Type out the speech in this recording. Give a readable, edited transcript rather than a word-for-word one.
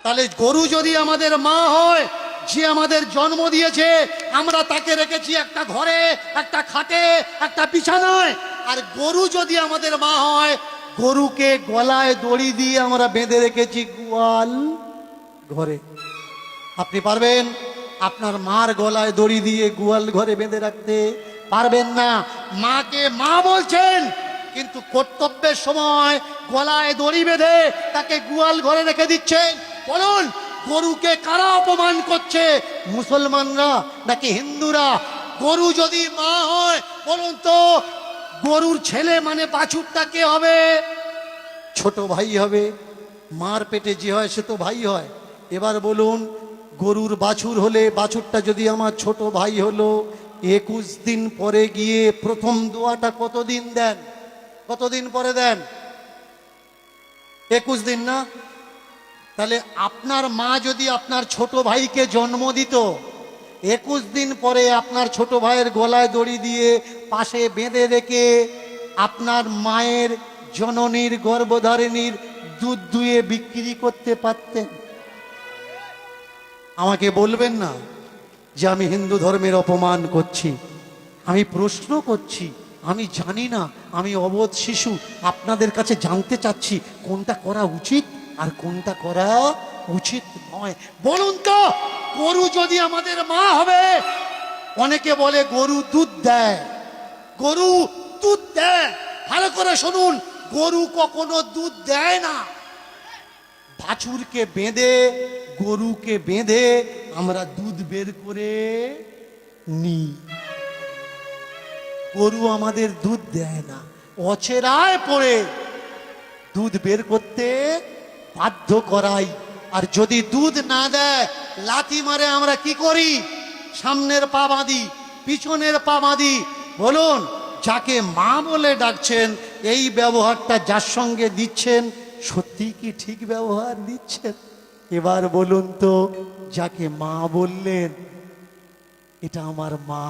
তাহলে গরু যদি আমাদের মা হয়, যে আমাদের জন্ম দিয়েছে, আমরা তাকে রেখেছি একটা ঘরে, একটা খাটে, একটা বিছানায়। আর গরু যদি আমাদের মা হয়, গরুকে গলায় দড়ি দিয়ে আমরা বেঁধে রেখেছি গোয়াল ঘরে। আপনি পারবেন আপনার মার গলায় দড়ি দিয়ে গোয়াল ঘরে বেঁধে রাখতে? পারবেন না। মাকে মা বলছেন, কিন্তু কর্তব্যের সময় গলায় দড়ি বেঁধে তাকে গোয়াল ঘরে রেখে দিচ্ছেন। বলুন, গরুকে কারা অপমান করছে? মুসলমানরা নাকি হিন্দুরা? গরু যদি মা হয়, বলুন তো গরুর ছেলে মানে বাছুরটা কে হবে? ছোট ভাই হবে। মার পেটে যে হয় সে তো ভাই হয়। এবার বলুন, গরুর বাছুর হলে, বাছুরটা যদি আমার ছোট ভাই হলো, 21 দিন পরে গিয়ে প্রথম দোয়াটা কতদিন দেন? কতদিন পরে দেন? 21 দিন না? তাহলে আপনার মা যদি আপনার ছোট ভাইকে জন্ম দিত, 21 দিন পরে আপনার ছোট ভাইয়ের গলায় দড়ি দিয়ে পাশে বেঁধে রেখে আপনার মায়ের জননীর গর্ভধারিণীর দুধ দুয়ে বিক্রি করতে পারতেন? আমাকে বলবেন না যে আমি হিন্দু ধর্মের অপমান করছি। আমি প্রশ্ন করছি, আমি জানি না, আমি অবোধ শিশু। আপনাদের কাছে জানতে চাচ্ছি কোনটা করা উচিত আর কোনটা করা উচিত নয়। বলুন তো, গরু যদি আমাদের মা হবে, অনেকে বলে গরু দুধ দেয়, গরু দুধ দেয়। ভালো করে শুনুন, গরু কখনো দুধ দেয় না। বাছুরকে বেঁধে, গরুকে বেঁধে আমরা দুধ বের করে নিই। গরু আমাদের দুধ দেয় না, অচেরায় পড়ে দুধ বের করতে বাধ্য করাই। আর যদি দুধ না দেয়, লাথি মারে আমরা কি করি? সামনের পা বাঁধি, পিছনের পা বাঁধি। বলুন, যাকে মা বলে ডাকছেন, এই ব্যবহারটা যার সঙ্গে দিচ্ছেন, সত্যি কি ঠিক ব্যবহার দিচ্ছেন? এবার বলুন তো, যাকে মা বললেন, এটা আমার মা,